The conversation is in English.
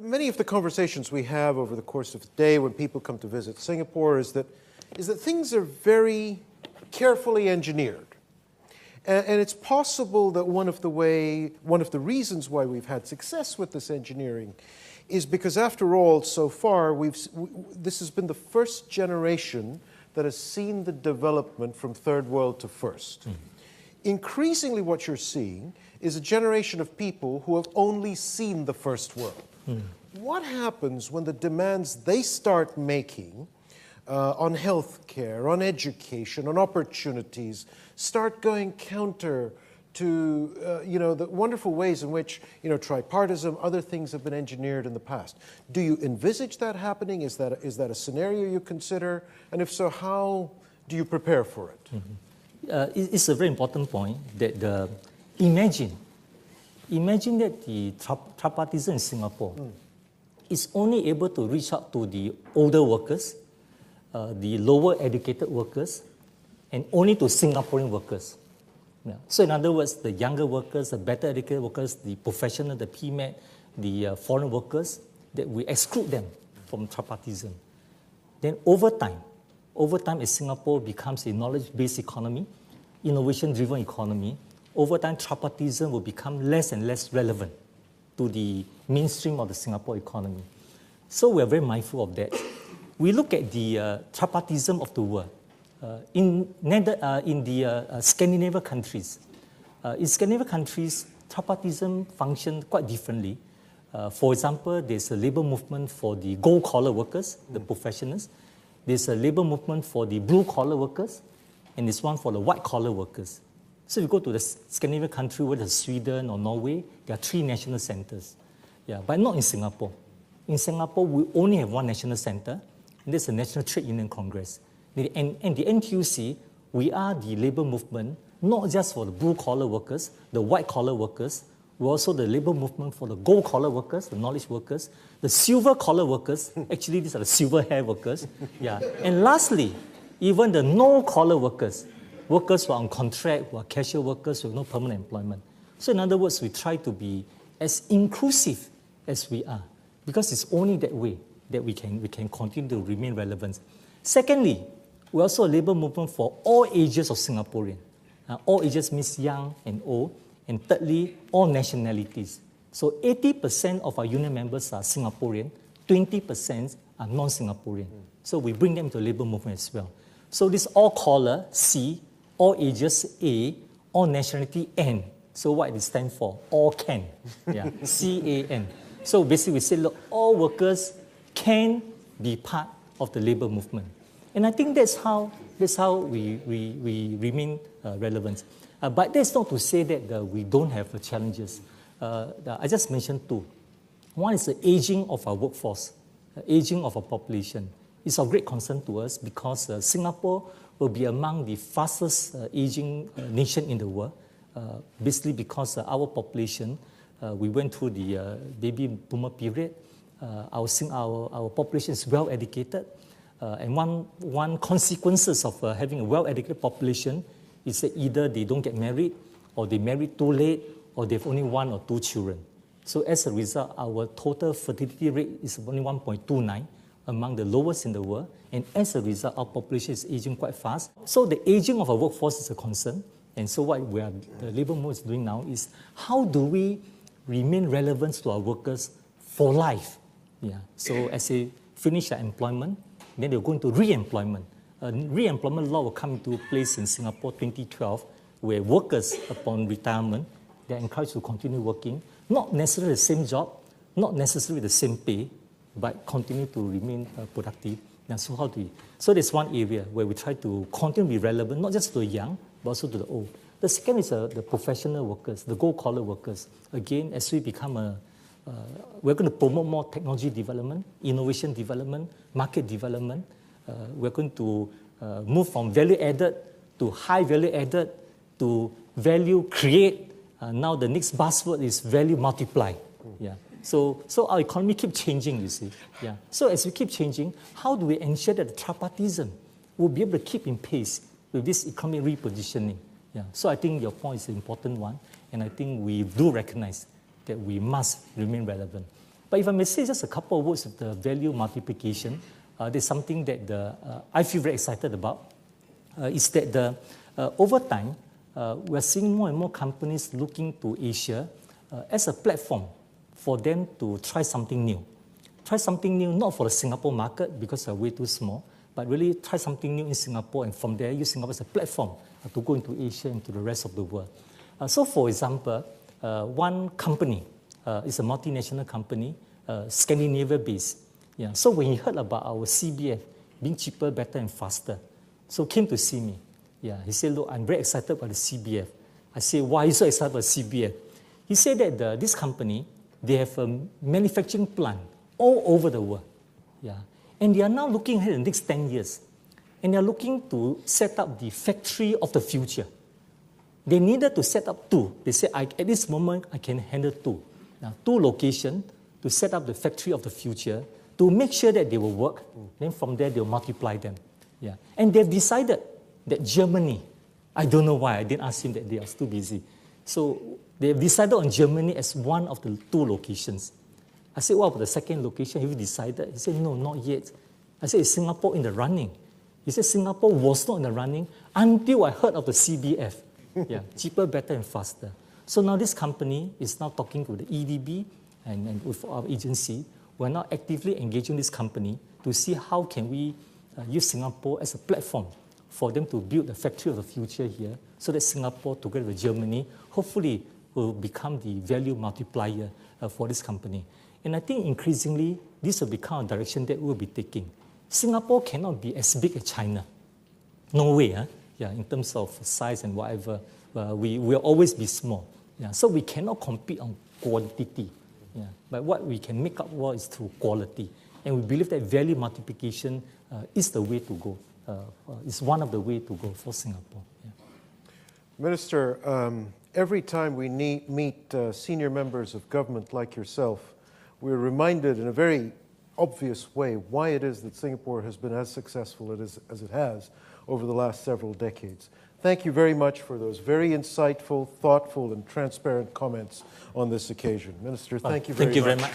Many of the conversations we have over the course of the day when people come to visit Singapore is that things are very carefully engineered. And it's possible that one of the reasons why we've had success with this engineering is because, after all, so far, this has been the first generation that has seen the development from third world to first. Increasingly, what you're seeing is a generation of people who have only seen the first world. What happens when the demands they start making on healthcare, on education, on opportunities start going counter to the wonderful ways in which tripartism, other things have been engineered in the past? Do you envisage that happening? Is that a scenario you consider? And if so, how do you prepare for it? It's a very important point that imagine that the tripartism in Singapore is only able to reach out to the older workers, the lower educated workers, and only to Singaporean workers. Yeah. So in other words, the younger workers, the better educated workers, the professional, the PMET, the foreign workers, that we exclude them from tripartism. Then over time as Singapore becomes a knowledge-based economy, innovation-driven economy, over time tripartism will become less and less relevant to the mainstream of the Singapore economy. So we are very mindful of that. We look at the tripartism of the world. In the Scandinavian countries, tripartism functions quite differently. For example, there's a labor movement for the gold-collar workers, the professionals. There's a labor movement for the blue-collar workers, and there's one for the white-collar workers. So if you go to the Scandinavian country, whether it's Sweden or Norway, there are 3 national centers. Yeah, but not in Singapore. In Singapore, we only have one national center, and that's the National Trade Union Congress. And the NTUC, we are the labor movement, not just for the blue-collar workers, the white-collar workers. We're also the labor movement for the gold-collar workers, the knowledge workers, the silver-collar workers. Actually, these are the silver-hair workers. Yeah. And lastly, even the no-collar workers who are on contract, who are casual workers with no permanent employment. So in other words, we try to be as inclusive as we are, because it's only that way that we can continue to remain relevant. Secondly, we're also a labor movement for all ages of Singaporean. All ages means young and old. And thirdly, all nationalities. So 80% of our union members are Singaporean, 20% are non-Singaporean. So we bring them to the labor movement as well. So this all-collar, C, all ages, A, all nationality, N. So what it stands for? All can. Yeah, C-A-N. So basically we say, look, all workers can be part of the labor movement. And I think that's how we remain relevant. But that's not to say that we don't have challenges. I just mentioned 2. One is the aging of our workforce, aging of our population. It's of great concern to us because Singapore will be among the fastest aging nation in the world, basically because our population, we went through the baby boomer period. Our population is well educated. And one consequences of having a well-educated population is that either they don't get married, or they marry too late, or they have only 1 or 2 children. So as a result, our total fertility rate is only 1.29, among the lowest in the world. And as a result, our population is aging quite fast. So the aging of our workforce is a concern. And so what the labor movement is doing now is, how do we remain relevant to our workers for life? Yeah. So as they finish their employment, then they'll go into re-employment. Re-employment law will come into place in Singapore 2012, where workers, upon retirement, they're encouraged to continue working, not necessarily the same job, not necessarily the same pay, but continue to remain productive. And so how do we? So there's one area where we try to continue to be relevant, not just to the young, but also to the old. The second is the professional workers, the gold-collar workers. Again, as we become we're going to promote more technology development, innovation development, market development. We're going to move from value added to high value added to value create. Now the next buzzword is value multiply. Yeah. So our economy keeps changing, you see. Yeah. So as we keep changing, how do we ensure that the tripartism will be able to keep in pace with this economic repositioning? Yeah. So I think your point is an important one, and I think we do recognize that we must remain relevant. But if I may say just a couple of words of the value multiplication, there's something that I feel very excited about, is that over time, we're seeing more and more companies looking to Asia as a platform for them to try something new. Try something new, not for the Singapore market because we're way too small, but really try something new in Singapore, and from there use Singapore as a platform to go into Asia and to the rest of the world. So for example, one company is a multinational company, Scandinavia-based. Yeah. So when he heard about our CBF being cheaper, better, and faster, so came to see me. Yeah. He said, look, I'm very excited about the CBF. I said, why are you so excited about CBF? He said that this company, they have a manufacturing plant all over the world. Yeah. And they are now looking ahead in the next 10 years. And they are looking to set up the factory of the future. They needed to set up 2. They said, at this moment, I can handle 2. Now, 2 locations to set up the factory of the future, to make sure that they will work. Then from there, they'll multiply them. Yeah. And they've decided that Germany, I don't know why, I didn't ask him that day, I was too busy. So they've decided on Germany as one of the 2 locations. I said, what about the second location? Have you decided? He said, no, not yet. I said, is Singapore in the running? He said, Singapore was not in the running until I heard of the CBF. Yeah, cheaper, better, and faster. So now this company is now talking to the EDB and with our agency. We're now actively engaging this company to see how can we use Singapore as a platform for them to build the factory of the future here, so that Singapore, together with Germany, hopefully will become the value multiplier for this company. And I think increasingly, this will become a direction that we'll be taking. Singapore cannot be as big as China. No way, huh? Yeah, in terms of size and whatever. We will always be small. Yeah, so we cannot compete on quantity. Yeah, but what we can make up for is through quality. And we believe that value multiplication is the way to go. Is one of the ways to go for Singapore. Yeah. Minister, every time we meet senior members of government like yourself, we're reminded in a very obvious way why it is that Singapore has been as successful as it has over the last several decades. Thank you very much for those very insightful, thoughtful, and transparent comments on this occasion. Minister, thank you very much. Thank you very much.